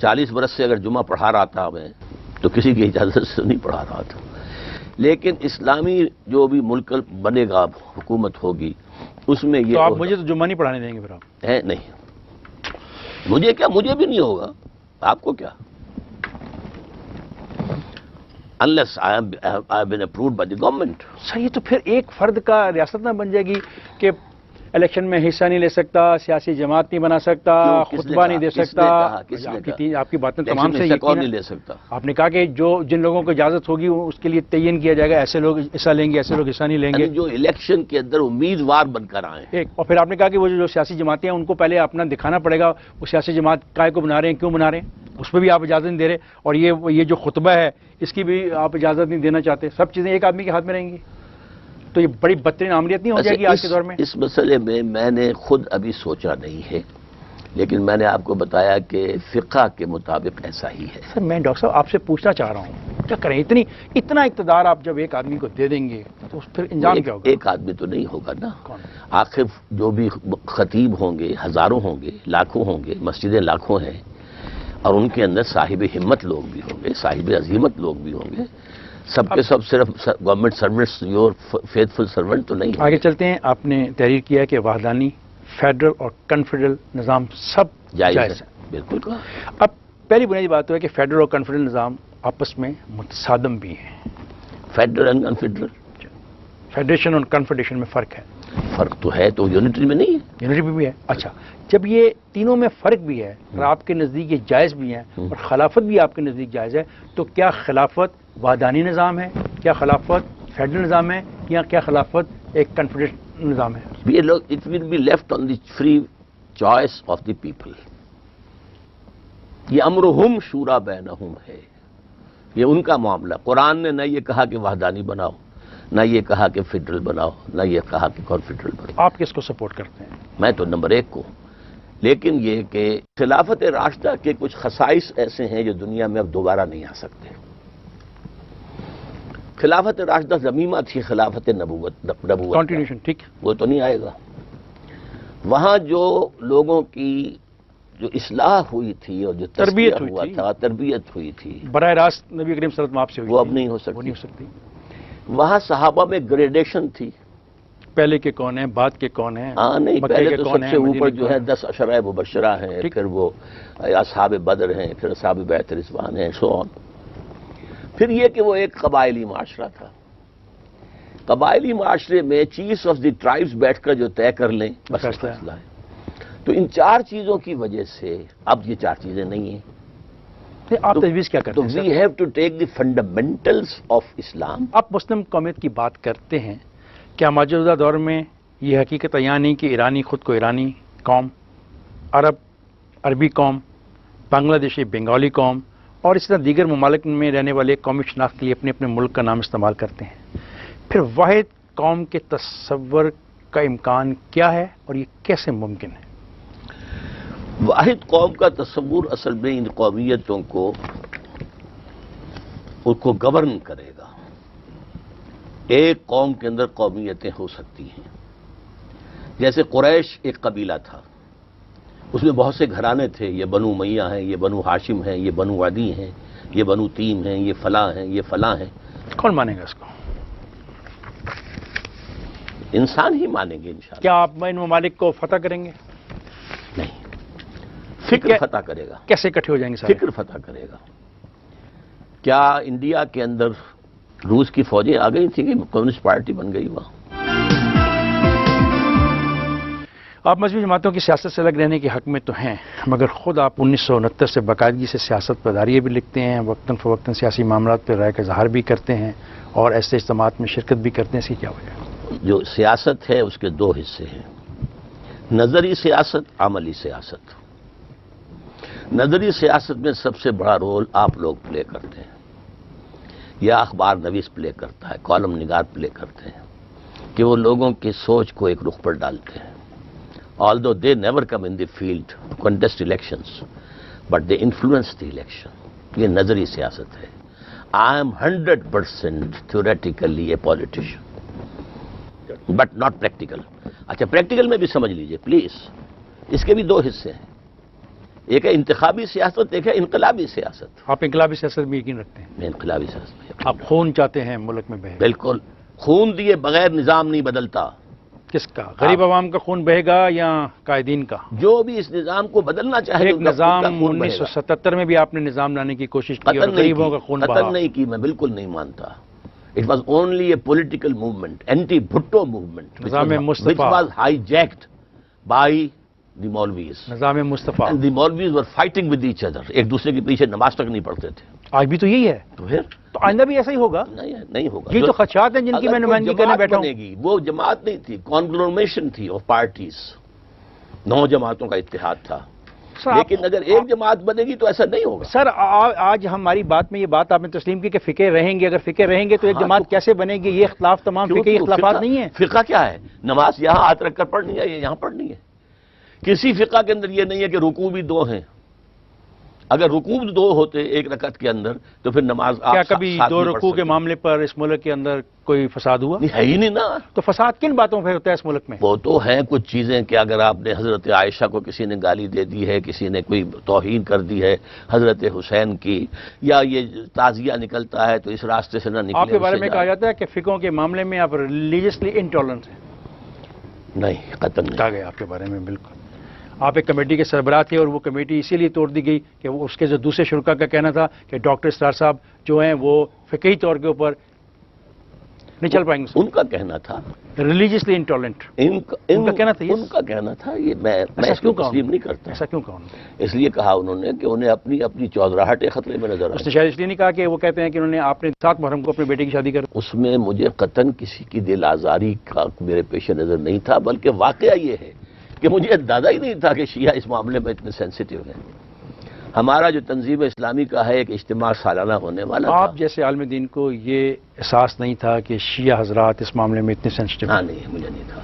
40 برس سے اگر جمعہ پڑھا رہا تھا میں تو کسی کی اجازت سے نہیں پڑھا رہا تھا، لیکن اسلامی جو بھی ملک بنے گا، حکومت ہوگی، اس میں یہ تو آپ مجھے تو جمعہ نہیں پڑھانے دیں گے پھر آپ؟ ہے نہیں، مجھے کیا، مجھے بھی نہیں ہوگا، آپ کو کیا؟ unless I have been approved by the government۔ سر یہ تو پھر ایک فرد کا ریاست نہ بن جائے گی کہ الیکشن میں حصہ نہیں لے سکتا، سیاسی جماعت نہیں بنا سکتا، خطبہ نہیں دے سکتا؟ آپ کی باتیں تمام سے کون نہیں لے سکتا؟ آپ نے کہا کہ جن لوگوں کو اجازت ہوگی اس کے لیے تعین کیا جائے گا، ایسے لوگ حصہ لیں گے، ایسے لوگ حصہ نہیں لیں گے، جو الیکشن کے اندر امیدوار بن کر آئے۔ ایک اور پھر آپ نے کہا کہ وہ جو سیاسی جماعتیں ہیں ان کو پہلے اپنا دکھانا پڑے گا وہ سیاسی جماعت کائے کو بنا رہے ہیں، کیوں بنا رہے ہیں، اس پہ بھی آپ اجازت نہیں دے رہے، اور یہ جو خطبہ ہے اس کی بھی آپ اجازت نہیں دینا چاہتے۔ سب چیزیں ایک آدمی کے ہاتھ میں رہیں گی تو یہ بڑی بدترین عملیت نہیں ہو جائے گی آج کے دور میں؟ اس مسئلے میں نے خود ابھی سوچا نہیں ہے، لیکن میں نے آپ کو بتایا کہ فقہ کے مطابق ایسا ہی ہے۔ سر میں ڈاکٹر صاحب آپ سے پوچھنا چاہ رہا ہوں، کیا کریں، اتنا اقتدار آپ جب ایک آدمی کو دے دیں گے تو پھر انجام کیا ہوگا؟ ایک آدمی تو نہیں ہوگا نا، آخر جو بھی خطیب ہوں گے ہزاروں ہوں گے، لاکھوں ہوں گے، مسجدیں لاکھوں ہیں، اور ان کے اندر صاحب ہمت لوگ بھی ہوں گے، صاحب عزیمت لوگ بھی ہوں گے، سب کے سب صرف government servants, your faithful servant تو نہیں۔ آگے چلتے ہیں، آپ نے تحریر کیا کہ وحدانی، فیڈرل اور کنفیڈرل نظام سب جائز ہے۔ بالکل۔ اب پہلی بنیادی بات تو ہے کہ فیڈرل اور کنفیڈرل نظام آپس میں متصادم بھی ہیں۔ فیڈرل اینڈ کنفیڈرل، فیڈریشن اور کنفیڈریشن میں فرق ہے؟ فرق تو ہے، تو یونٹری میں نہیں ہے، یونٹری میں بھی ہے۔ اچھا، جب یہ تینوں میں فرق بھی ہے اور آپ کے نزدیک یہ جائز بھی ہیں اور خلافت بھی آپ کے نزدیک جائز ہے، تو کیا خلافت وحدانی نظام ہے، کیا خلافت فیڈرل نظام ہے، یا کیا خلافت ایک کنفیڈریشن نظام ہے؟ It will be left on the free choice of the people. یہ امرہم شورا بینہم ہے، یہ ان کا معاملہ۔ قرآن نے نہ یہ کہا کہ وحدانی بناؤ، نہ یہ کہا کہ فیڈرل بناؤ، نہ یہ کہا کہ کنفیڈرل بناؤ۔ آپ کس کو سپورٹ کرتے ہیں؟ میں تو نمبر 1 کو، لیکن یہ کہ خلافت راشدہ کے کچھ خصائص ایسے ہیں جو دنیا میں اب دوبارہ نہیں آ سکتے۔ خلافت راشدہ ضمیمہ تھی خلافت نبوت کنٹینیوشن، ٹھیک، وہ تو نہیں آئے گا۔ وہاں جو لوگوں کی جو اصلاح ہوئی تھی اور جو تربیت تزکیہ ہوئی ہوا تھی، تھا، تربیت ہوئی تھی، براہ راست نبی کریم صلی اللہ علیہ وسلم آپ سے ہوئی وہ تھی، اب نہیں ہو وہ نہیں سکتی۔ ہو سکتی۔ وہاں صحابہ میں گریڈیشن تھی۔ پہلے کے کون ہیں، بعد کے کون ہیں، ہاں نہیں، مکے پہلے کے تو کون سب ہیں، سے اوپر مدینے جو کے ہے کون 10 عشرۂ مبشرہ ہیں، ٹھیک۔ پھر وہ اصحاب بدر ہیں، پھر اصحاب بیعت رضوان ہیں، سو آن۔ پھر یہ کہ وہ ایک قبائلی معاشرہ تھا۔ قبائلی معاشرے میں چیفز آف دی ٹرائبز بیٹھ کر جو طے کر لیں بس فیصلہ ہے۔ فیصلہ ہے۔ تو ان 4 چیزوں کی وجہ سے اب یہ 4 چیزیں نہیں ہیں۔ آپ تجویز کیا کرتے تو ہیں sir? We have to take the fundamentals of Islam. آپ مسلم قومیت کی بات کرتے ہیں، کیا موجودہ دور میں یہ حقیقت عیاں نہیں کہ ایرانی خود کو ایرانی قوم، عرب عربی قوم، بنگلہ دیشی بنگالی قوم اور اس طرح دیگر ممالک میں رہنے والے قومی شناخت کے لیے اپنے اپنے ملک کا نام استعمال کرتے ہیں؟ پھر واحد قوم کے تصور کا امکان کیا ہے اور یہ کیسے ممکن ہے؟ واحد قوم کا تصور اصل میں ان قومیتوں کو ان کو گورن کرے گا۔ ایک قوم کے اندر قومیتیں ہو سکتی ہیں، جیسے قریش ایک قبیلہ تھا، اس میں بہت سے گھرانے تھے، یہ بنو امیہ ہیں، یہ بنو ہاشم ہیں، یہ بنو عدی ہیں، یہ بنو تیم ہیں، یہ فلاں ہیں، یہ فلاں ہیں۔ کون مانے گا اس کو؟ انسان ہی مانیں گے انشاءاللہ۔ کیا آپ ان ممالک کو فتح کریں گے؟ نہیں، فکر فتح کرے گا، کیسے اکٹھے ہو جائیں گے سارے؟ فکر فتح کرے گا۔ کیا انڈیا کے اندر روس کی فوجیں آ گئی تھیں کہ کمیونسٹ پارٹی بن گئی وہاں؟ آپ مذہبی جماعتوں کی سیاست سے الگ رہنے کے حق میں تو ہیں، مگر خود آپ 1969 سے باقاعدگی سے سیاست پر داریاں بھی لکھتے ہیں، وقتاً فوقتاً سیاسی معاملات پر رائے کا اظہار بھی کرتے ہیں اور ایسے اجتماعات میں شرکت بھی کرتے ہیں، اس کی کیا وجہ ہے؟ جو سیاست ہے اس کے 2 حصے ہیں، نظری سیاست، عملی سیاست۔ نظری سیاست میں سب سے بڑا رول آپ لوگ پلے کرتے ہیں، یا اخبار نویس پلے کرتا ہے، کالم نگار پلے کرتے ہیں، کہ وہ لوگوں کی سوچ کو ایک رخ پر ڈالتے ہیں۔ although they never come in the field to contest elections, but they influence the election. یہ نظری سیاست ہے۔ I am 100% theoretically a politician, but not practical. اچھا، پریکٹیکل میں بھی سمجھ لیجئے پلیز، اس کے بھی 2 حصے ہیں، ایک ہے انتخابی سیاست، ایک ہے انقلابی سیاست۔ آپ انقلابی سیاست میں یقین رکھتے ہیں؟ میں انقلابی سیاست میں یقین آپ خون چاہتے ہیں ملک میں بہے؟ بالکل، خون دیے بغیر نظام نہیں بدلتا۔ کس کا؟ غریب عوام کا خون بہے گا یا قائدین کا؟ جو بھی اس نظام کو بدلنا چاہے ایک ان کا خود کا نظام خون بہے گا۔ 1977 میں بھی آپ نے نظام لانے کی کوشش کی اور قتل نہیں غریبوں کا خون کی، بہا۔ قتل نہیں کی، میں بالکل نہیں مانتا۔ It was only a political movement, anti Bhutto movement, نظام مصطفیٰ۔ which was hijacked by the Maulvis. نظام مصطفیٰ۔ And the Maulvis were fighting with each other. ایک دوسرے کے پیچھے نماز تک نہیں پڑھتے تھے۔ آج بھی تو یہی ہے، تو پھر تو آئندہ بھی ایسا ہی ہوگا؟ نہیں ہوگا۔ یہ تو خدشات ہیں جن کی میں نمائندگی کرنے بیٹھا ہوں۔ بنے گی، وہ جماعت نہیں تھی، کانگلومیشن تھی آف پارٹیز، 9 جماعتوں کا اتحاد تھا۔ لیکن اگر ایک جماعت بنے گی تو ایسا نہیں ہوگا۔ سر آج ہماری بات میں یہ بات آپ نے تسلیم کی کہ فقہ رہیں گے، اگر فقہ رہیں گے تو ایک جماعت کیسے بنے گی؟ یہ اختلاف تمام فقہی اختلافات نہیں ہیں۔ فقہ کیا ہے؟ نماز یہاں ہاتھ رکھ کر پڑھنی ہے، یہ یہاں پڑھنی ہے۔ کسی فقہ کے اندر یہ نہیں ہے کہ رکوع بھی 2 ہیں۔ اگر رکوع 2 ہوتے ایک رکعت کے اندر تو پھر نماز آپ کیا کبھی 2 رکوع کے معاملے پر اس ملک کے اندر کوئی فساد ہوا؟ ہے ہی نہیں نا۔ تو فساد کن باتوں پہ ہوتا ہے اس ملک میں؟ وہ تو ہیں کچھ چیزیں کہ اگر آپ نے حضرت عائشہ کو کسی نے گالی دے دی ہے، کسی نے کوئی توہین کر دی ہے حضرت حسین کی، یا یہ تعزیہ نکلتا ہے تو اس راستے سے نہ نکلے۔ آپ کے بارے میں کہا جاتا ہے کہ فقہوں کے معاملے میں آپ ریلیجسلی انٹالرنٹ ہیں۔ نہیں، قطعاً نہیں۔ کہا گیا آپ کے بارے میں، بالکل۔ آپ ایک کمیٹی کے سربراہ تھے اور وہ کمیٹی اسی لیے توڑ دی گئی کہ وہ اس کے جو دوسرے شرکا کا کہنا تھا کہ ڈاکٹر اسرار صاحب جو ہیں وہ فقہی طور کے اوپر نہیں چل پائیں گے۔ ان کا کہنا تھا ریلیجسلی انٹالرنٹ، ان کا کہنا تھا، ان کا کہنا تھا، یہ میں اس کو تسلیم نہیں کرتا۔ ایسا کیوں کہا انہوں نے؟ اس لیے کہا انہوں نے کہ انہیں اپنی چودراہٹ خطرے میں نظر اس آئی۔ نے شاید اس لیے نہیں کہا کہ وہ کہتے ہیں کہ انہوں نے آپ نے 7 محرم کو اپنے بیٹے کی شادی کر۔ اس میں مجھے قطعاً کسی کی دل آزاری کا میرے پیش نظر نہیں تھا، بلکہ واقعہ یہ ہے کہ مجھے اندازہ ہی نہیں تھا کہ شیعہ اس معاملے میں اتنے سینسیٹیو ہیں۔ ہمارا جو تنظیم اسلامی کا ہے ایک اجتماع سالانہ ہونے والا تھا۔ آپ جیسے عالم دین کو یہ احساس نہیں تھا کہ شیعہ حضرات اس معاملے میں اتنے سینسیٹیو ہیں؟ ہاں نہیں، مجھے نہیں تھا،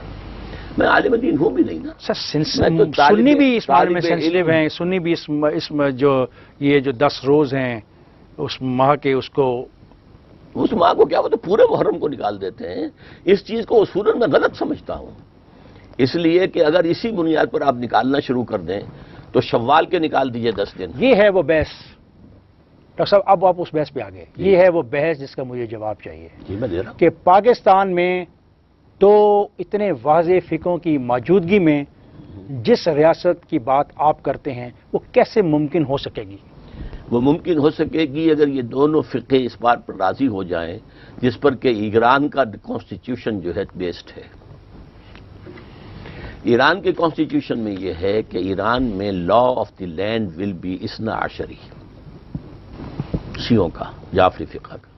میں عالم دین ہوں بھی نہیں نا۔ سر میں تو سنی بھی اس معاملے میں طالب سینسیٹیو ہیں، سنی بھی اس یہ جو 10 روز ہیں اس ماہ کے اس کو اس ماں کو کیا وہ تو پورے محرم کو نکال دیتے ہیں۔ اس چیز کو اصولاً میں غلط سمجھتا ہوں، اس لیے کہ اگر اسی بنیاد پر آپ نکالنا شروع کر دیں تو شوال کے نکال دیجئے 10 دن. یہ ہے وہ بحث ڈاکٹر صاحب، اب آپ اس بحث پہ آ گئے. یہ ہے وہ بحث جس کا مجھے جواب چاہیے جی میں دے رہا ہوں. کہ پاکستان میں تو اتنے واضح فقوں کی موجودگی میں جس ریاست کی بات آپ کرتے ہیں وہ کیسے ممکن ہو سکے گی؟ وہ ممکن ہو سکے گی اگر یہ دونوں فقے اس بات پر راضی ہو جائیں جس پر کہ ایران کا کانسٹیٹیوشن جو ہے بیسڈ ہے. ایران کے کانسٹیٹیوشن میں یہ ہے کہ ایران میں law of the land will be Ithna Ashari, شیعوں کا، جعفری فقہ کا.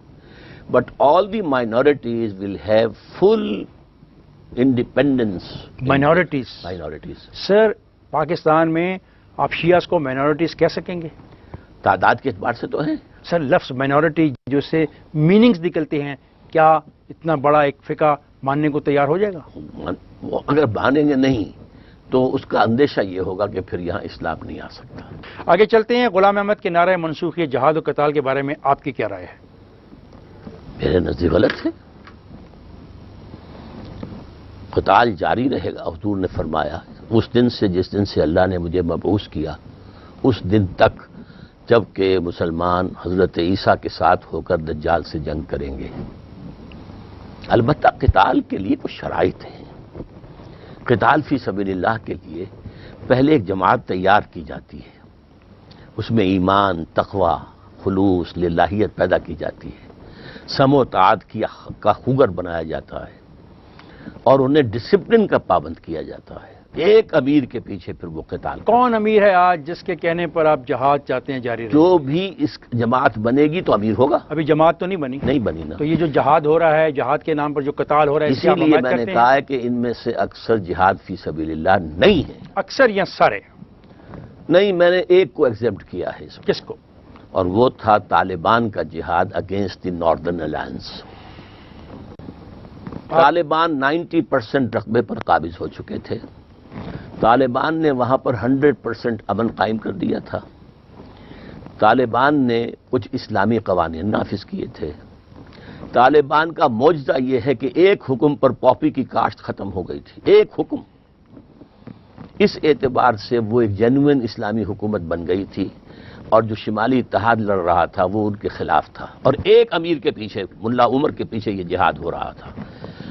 But all the minorities will have full independence. Minorities sir, Pakistan میں آپ شیعہ کو مائنورٹیز کہہ سکیں گے؟ تعداد کے اعتبار سے تو ہیں سر. لفظ مائنورٹی جو سے میننگز نکلتے ہیں، کیا اتنا بڑا ایک فقہ ماننے کو تیار ہو جائے گا؟ وہ اگر مانیں گے نہیں تو اس کا اندیشہ یہ ہوگا کہ پھر یہاں اسلام نہیں آ سکتا. آگے چلتے ہیں. غلام احمد کے نعرہ منسوخی جہاد و قتال کے بارے میں آپ کی کیا رائے ہے؟ میرے نزدیک غلط ہے. قتال جاری رہے گا. حضور نے فرمایا اس دن سے جس دن سے اللہ نے مجھے مبعوث کیا اس دن تک جب کہ مسلمان حضرت عیسیٰ کے ساتھ ہو کر دجال سے جنگ کریں گے. البتہ قتال کے لیے کچھ شرائط ہیں. قتال فی سبیل اللہ کے لیے پہلے ایک جماعت تیار کی جاتی ہے، اس میں ایمان، تقوی، خلوص، للہیت پیدا کی جاتی ہے، سم و طاعت کا خوگر بنایا جاتا ہے اور انہیں ڈسپلن کا پابند کیا جاتا ہے. ایک امیر کے پیچھے پھر وہ قتال. کون امیر ہے آج جس کے کہنے پر آپ جہاد چاہتے ہیں جاری رہے؟ جو بھی اس جماعت بنے گی تو امیر ہوگا. ابھی جماعت تو نہیں بنی. نہیں بنی نا. تو یہ جو جہاد ہو رہا ہے، جہاد کے نام پر جو قتال ہو رہا ہے، اسی لیے میں نے کہا ہے کہ ان میں سے اکثر جہاد فی سبیل اللہ نہیں ہے. اکثر یا سارے؟ نہیں، میں نے ایک کو ایگزیمپٹ کیا ہے اس میں. کس کو؟ اور وہ تھا طالبان کا جہاد against the northern alliance. Taliban 90% رقبے پر قابض ہو چکے تھے. طالبان نے وہاں پر 100% امن قائم کر دیا تھا. طالبان نے کچھ اسلامی قوانین نافذ کیے تھے. طالبان کا معجزہ یہ ہے کہ ایک حکم پر پاپی کی کاشت ختم ہو گئی تھی. ایک حکم. اس اعتبار سے وہ ایک جینوئن اسلامی حکومت بن گئی تھی اور جو شمالی اتحاد لڑ رہا تھا وہ ان کے خلاف تھا اور ایک امیر کے پیچھے، ملا عمر کے پیچھے یہ جہاد ہو رہا تھا.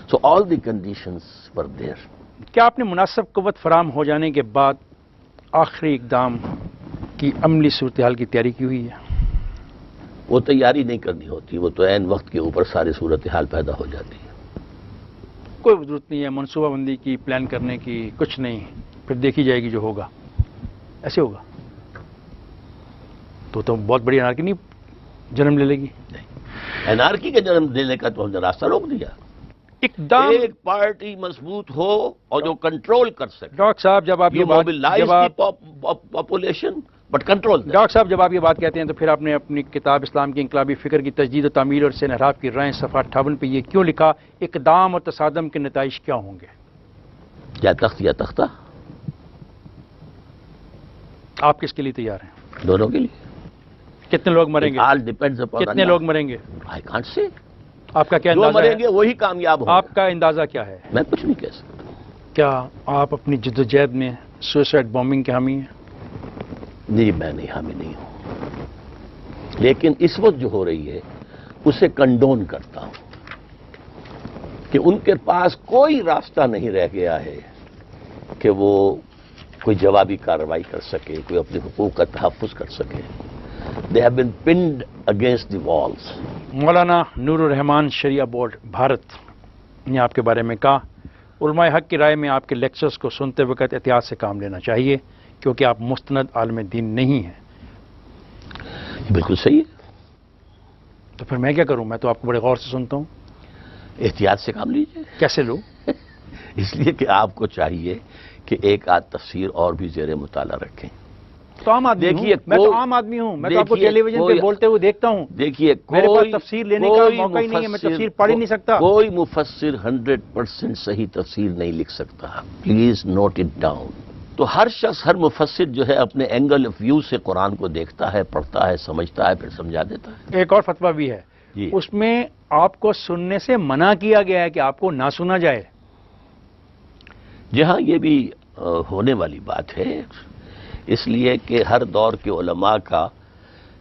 سو آل دی کنڈیشنز ور دیئر. کیا آپ نے مناسب قوت فراہم ہو جانے کے بعد آخری اقدام کی عملی صورتحال کی تیاری کی ہوئی ہے؟ وہ تیاری نہیں کرنی ہوتی، وہ تو عین وقت کے اوپر ساری صورتحال پیدا ہو جاتی ہے. کوئی ضرورت نہیں ہے منصوبہ بندی کی، پلان کرنے کی، کچھ نہیں، پھر دیکھی جائے گی جو ہوگا. ایسے ہوگا تو بہت بڑی انارکی نہیں جنم لے لے گی. انارکی کے جنم لینے کا تو ہم نے راستہ روک دیا. اقدام ایک پارٹی مضبوط ہو اور جو کنٹرول کر سکے. ڈاکٹر صاحب جب آپ یہ پاپولیشن بٹ کنٹرول. ڈاکٹر صاحب جب آپ یہ بات کہتے ہیں تو پھر آپ نے اپنی کتاب اسلام کی انقلابی فکر کی تجدید و تعمیر اور سے انحراف کی رائیں صفحہ 58 پہ یہ کیوں لکھا، اقدام اور تصادم کے نتائج کیا ہوں گے؟ یا تخت یا تختہ. آپ کس کے لیے تیار ہیں؟ دونوں کے لیے. کتنے لوگ مریں گے؟ آل ڈیپینڈز اپون کتنے لوگ مریں گے؟ I can't say. آپ کا کیا جو اندازہ مریں ہے؟ گے وہی کامیاب ہوں گے. آپ کا اندازہ کیا ہے؟ میں کچھ نہیں کہہ سکتا. کیا آپ اپنی جدوجہد میں سوئسائڈ بومبنگ کے حامی ہیں؟ نہیں، میں نہیں حامی نہیں ہوں، لیکن اس وقت جو ہو رہی ہے اسے کنڈون کرتا ہوں کہ ان کے پاس کوئی راستہ نہیں رہ گیا ہے کہ وہ کوئی جوابی کارروائی کر سکے، کوئی اپنے حقوق کا تحفظ کر سکے. They have been pinned against the walls. Maulana Noor Rahman Shariah board Bharat نے آپ کے بارے میں کہا، علماء حق کی رائے میں آپ کے لیکچرز کو سنتے وقت احتیاط سے کام لینا چاہیے کیونکہ آپ مستند عالم دین نہیں ہیں. بالکل صحیح ہے. تو پھر میں کیا کروں؟ میں تو آپ کو بڑے غور سے سنتا ہوں. احتیاط سے کام لیجیے. کیسے لوں؟ اس لیے کہ آپ کو چاہیے کہ ایک آدھ تفسیر اور بھی زیر مطالعہ رکھیں. تو عام آدمی دیکھیے، میں تو عام آدمی ہوں، میں تو آپ کو ٹیلی ویژن پہ بولتے ہوئے دیکھتا ہوں. دیکھیے میرے پاس تفسیر لینے کا موقع ہی نہیں ہے، میں تفسیر پڑھ ہی نہیں سکتا. کوئی مفسر 100% صحیح تفسیر نہیں لکھ سکتا. Please note it down. تو ہر شخص، ہر مفسر جو ہے اپنے اینگل آف ویو سے قرآن کو دیکھتا ہے، پڑھتا ہے، سمجھتا ہے، پھر سمجھا دیتا ہے. ایک اور فتویٰ بھی ہے جی. اس میں آپ کو سننے سے منع کیا گیا ہے کہ آپ کو نہ سنا جائے. جہاں یہ بھی ہونے والی بات ہے. اس لیے کہ ہر دور کے علماء کا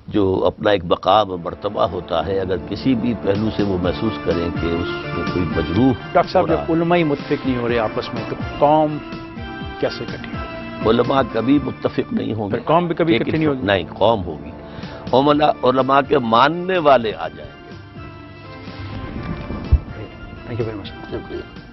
جو اپنا ایک مقام اور مرتبہ ہوتا ہے، اگر کسی بھی پہلو سے وہ محسوس کریں کہ اس میں کوئی مجروح ڈاکٹر صاحب ہو رہا جب علماء ہی متفق نہیں ہو رہے آپس میں تو قوم کیسے کٹے گی؟ ہے، علماء کبھی متفق نہیں ہوں گے، پھر قوم بھی کبھی لیکن اکٹھی نہیں ہوگی؟ نہیں، قوم ہوگی، علماء کے ماننے والے آ جائیں گے۔ Thank you very much. شکریہ۔